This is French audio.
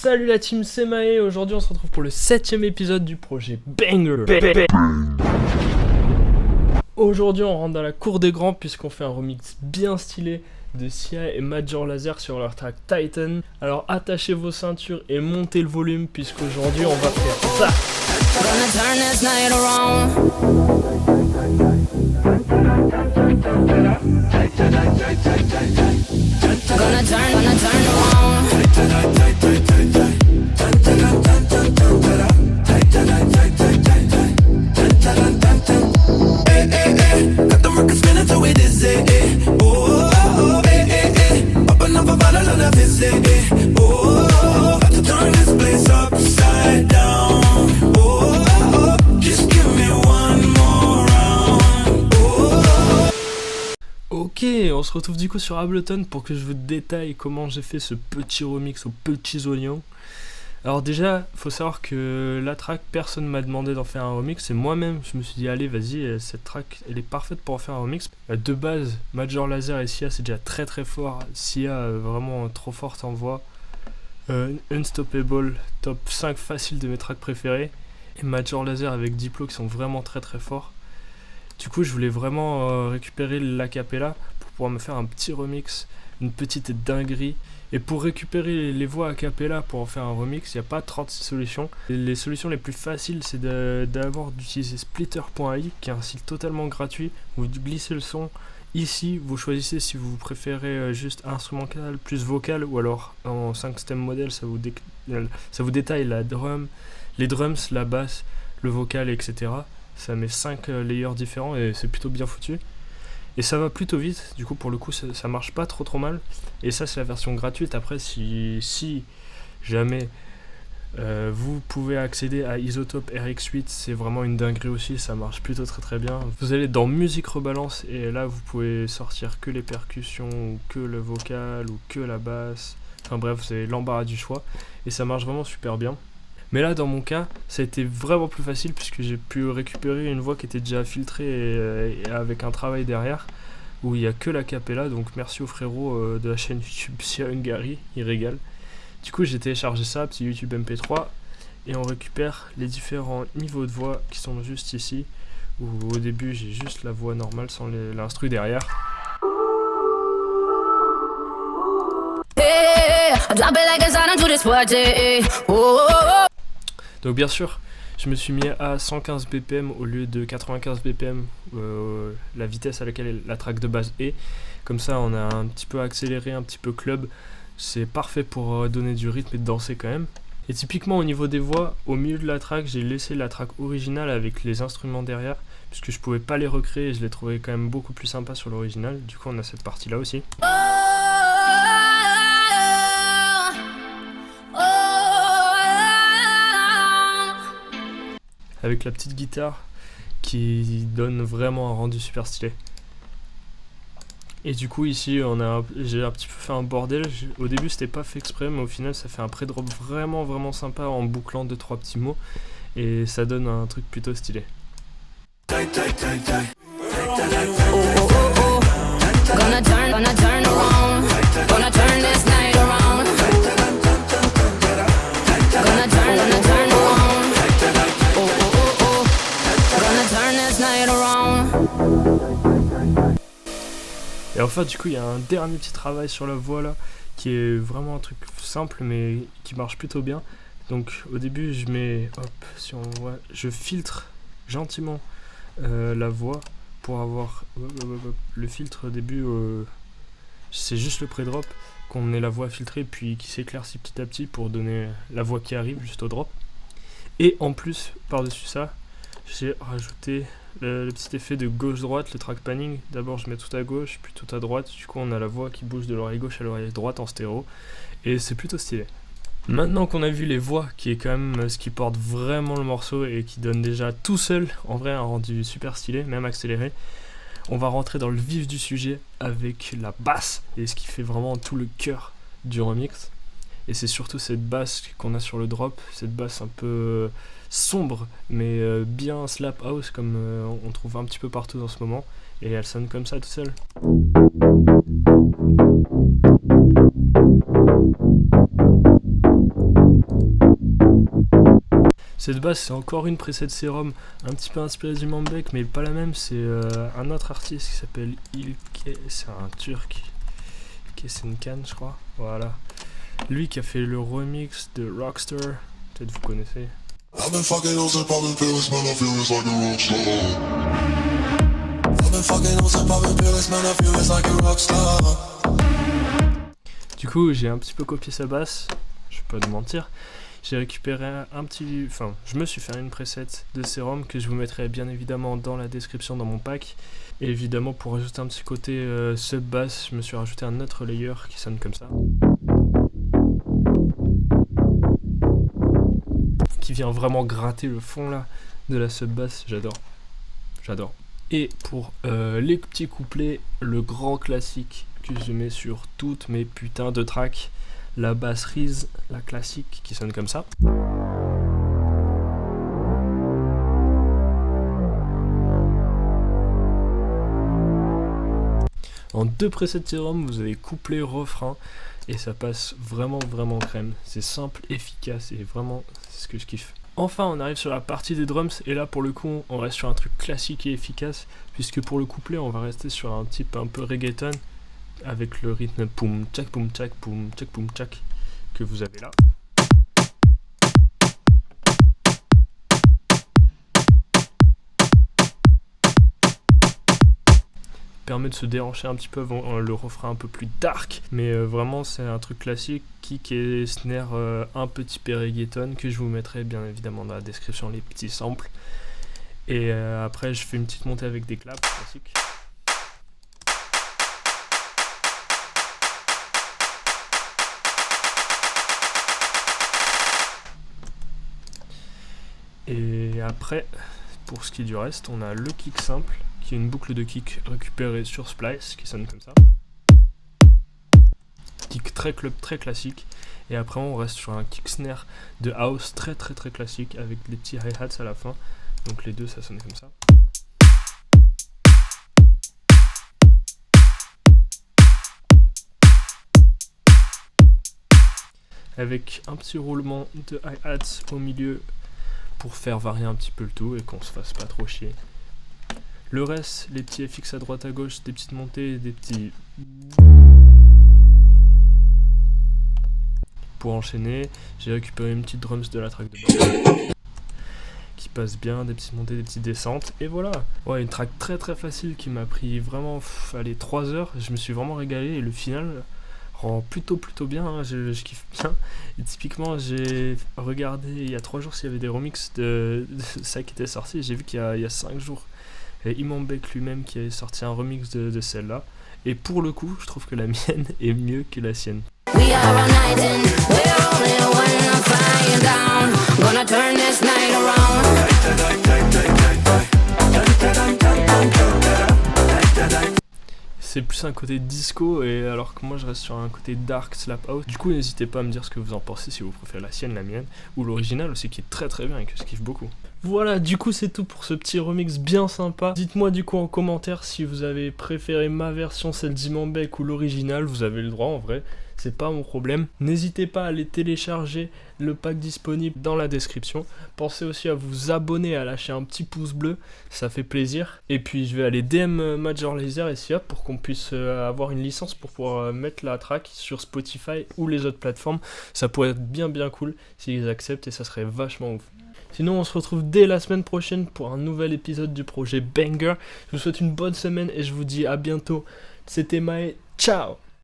Salut la team, c'est Maë. Aujourd'hui on se retrouve pour le 7ème épisode du projet Banger. Aujourd'hui on rentre dans la cour des grands puisqu'on fait un remix bien stylé de Sia et Major Lazer sur leur track Titan. Alors attachez vos ceintures et montez le volume puisqu'aujourd'hui on va faire ça. Ok, on se retrouve du coup sur Ableton pour que je vous détaille comment j'ai fait ce petit remix aux petits oignons. Alors déjà, faut savoir que la track, personne m'a demandé d'en faire un remix, et moi-même je me suis dit allez vas-y, cette track elle est parfaite pour en faire un remix. De base, Major Lazer et Sia c'est déjà très très fort, Sia vraiment trop forte en voix, Unstoppable, top 5 facile de mes tracks préférés, et Major Lazer avec Diplo qui sont vraiment très très forts. Du coup je voulais vraiment récupérer l'acapella pour pouvoir me faire un petit remix, une petite dinguerie. Et pour récupérer les voix a cappella pour en faire un remix, il n'y a pas 36 solutions. Les solutions les plus faciles, c'est d'abord d'utiliser splitter.ai, qui est un site totalement gratuit. Vous glissez le son ici, vous choisissez si vous préférez juste instrumental plus vocal, ou alors en 5 stem model, ça vous détaille la drum, les drums, la basse, le vocal, etc. Ça met 5 layers différents et c'est plutôt bien foutu. Et ça va plutôt vite, du coup pour le coup ça marche pas trop mal. Et ça c'est la version gratuite. Après si jamais vous pouvez accéder à Isotope RX8, c'est vraiment une dinguerie aussi, ça marche plutôt très bien. Vous allez dans musique rebalance et là vous pouvez sortir que les percussions, ou que le vocal, ou que la basse. Enfin bref, c'est l'embarras du choix et ça marche vraiment super bien. Mais là dans mon cas ça a été vraiment plus facile puisque j'ai pu récupérer une voix qui était déjà filtrée et avec un travail derrière où il n'y a que la cappella. Donc merci au frérot de la chaîne YouTube Sia Hungary, il régale. Du coup j'ai téléchargé ça, petit YouTube MP3, et on récupère les différents niveaux de voix qui sont juste ici, où au début j'ai juste la voix normale sans l'instru derrière. Donc bien sûr, je me suis mis à 115 BPM au lieu de 95 BPM, la vitesse à laquelle la track de base est. Comme ça on a un petit peu accéléré, un petit peu club. C'est parfait pour donner du rythme et de danser quand même. Et typiquement au niveau des voix, au milieu de la track, j'ai laissé la track originale avec les instruments derrière, puisque je pouvais pas les recréer et je les trouvais quand même beaucoup plus sympas sur l'original. Du coup on a cette partie là aussi. Avec la petite guitare qui donne vraiment un rendu super stylé. Et du coup ici j'ai un petit peu fait un bordel. Au début c'était pas fait exprès, mais au final ça fait un pré-drop vraiment sympa en bouclant 2-3 petits mots et ça donne un truc plutôt stylé. Et enfin du coup il y a un dernier petit travail sur la voix là qui est vraiment un truc simple mais qui marche plutôt bien. Donc au début je mets, hop, si on voit, je filtre gentiment la voix pour avoir le filtre au début, c'est juste le pré-drop, qu'on ait la voix filtrée puis qui s'éclaircit petit à petit pour donner la voix qui arrive juste au drop. Et en plus par dessus ça j'ai rajouté le petit effet de gauche-droite, le track panning. D'abord je mets tout à gauche, puis tout à droite, du coup on a la voix qui bouge de l'oreille gauche à l'oreille droite en stéréo, et c'est plutôt stylé. Maintenant qu'on a vu les voix, qui est quand même ce qui porte vraiment le morceau et qui donne déjà tout seul, en vrai un rendu super stylé, même accéléré, on va rentrer dans le vif du sujet avec la basse, et ce qui fait vraiment tout le cœur du remix. Et c'est surtout cette basse qu'on a sur le drop, cette basse un peu sombre mais bien slap house comme on trouve un petit peu partout dans ce moment, et elle sonne comme ça toute seule. Cette basse, c'est encore une preset Serum, un petit peu inspirée du Mambek, mais pas la même. C'est un autre artiste qui s'appelle Ilke, c'est un turc, Kesenkan, je crois. Voilà. Lui qui a fait le remix de Rockstar, peut-être vous connaissez. I've been fucking hoes and popping pills, man, I feel it's like a rockstar. I've been fucking hoes and popping pills, man, I feel it's like a rockstar. Du coup, j'ai un petit peu copié sa basse, je peux pas te mentir. J'ai récupéré je me suis fait une preset de Serum que je vous mettrai bien évidemment dans la description dans mon pack. Et évidemment, pour rajouter un petit côté sub-bass, je me suis rajouté un autre layer qui sonne comme ça. Qui vient vraiment gratter le fond là de la sub-bass, j'adore. Et pour les petits couplets, le grand classique que je mets sur toutes mes putains de tracks, la basse Reese, la classique qui sonne comme ça. En 2 presets de Serum, vous avez couplet, refrain, et ça passe vraiment crème. C'est simple, efficace, et vraiment, c'est ce que je kiffe. Enfin, on arrive sur la partie des drums, et là, pour le coup, on reste sur un truc classique et efficace, puisque pour le couplet, on va rester sur un type un peu reggaeton, avec le rythme poum tchak poum tchak poum tchak poum tchak que vous avez là. Permet de se déhancher un petit peu avant le refrain un peu plus dark, mais vraiment c'est un truc classique, kick et snare un petit peu reggaeton que je vous mettrai bien évidemment dans la description, les petits samples. Et après je fais une petite montée avec des claps classiques. Et après, pour ce qui est du reste, on a le kick simple, qui est une boucle de kick récupérée sur Splice, qui sonne comme ça. Kick très club, très classique. Et après, on reste sur un kick snare de house très classique, avec des petits hi-hats à la fin. Donc les deux, ça sonne comme ça. Avec un petit roulement de hi-hats au milieu pour faire varier un petit peu le tout et qu'on se fasse pas trop chier. Le reste, les petits FX à droite à gauche, des petites montées, des petits... Pour enchaîner, j'ai récupéré une petite drums de la track de base qui passe bien, des petites montées, des petites descentes, et voilà. Ouais, une track très facile qui m'a pris vraiment 3 heures, je me suis vraiment régalé, et le final rend plutôt bien, hein, je kiffe bien. Et typiquement, j'ai regardé il y a 3 jours s'il y avait des remixes de ça qui était sorti, j'ai vu qu'il y a 5 jours, et Imambek lui-même qui avait sorti un remix de celle-là, et pour le coup, je trouve que la mienne est mieux que la sienne. We are united, we're only one flying down, gonna turn this night around. C'est plus un côté disco, et alors que moi je reste sur un côté dark slap house. Du coup, n'hésitez pas à me dire ce que vous en pensez, si vous préférez la sienne, la mienne, ou l'original aussi qui est très bien et que je kiffe beaucoup. Voilà, du coup c'est tout pour ce petit remix bien sympa. Dites-moi du coup en commentaire si vous avez préféré ma version, celle d'Imambek, ou l'original, vous avez le droit en vrai, c'est pas mon problème. N'hésitez pas à aller télécharger le pack disponible dans la description. Pensez aussi à vous abonner, à lâcher un petit pouce bleu, ça fait plaisir. Et puis je vais aller DM Major Lazer et Sia pour qu'on puisse avoir une licence pour pouvoir mettre la track sur Spotify ou les autres plateformes. Ça pourrait être bien cool s'ils acceptent, et ça serait vachement ouf. Sinon, on se retrouve dès la semaine prochaine pour un nouvel épisode du projet Banger. Je vous souhaite une bonne semaine et je vous dis à bientôt. C'était Mae, ciao!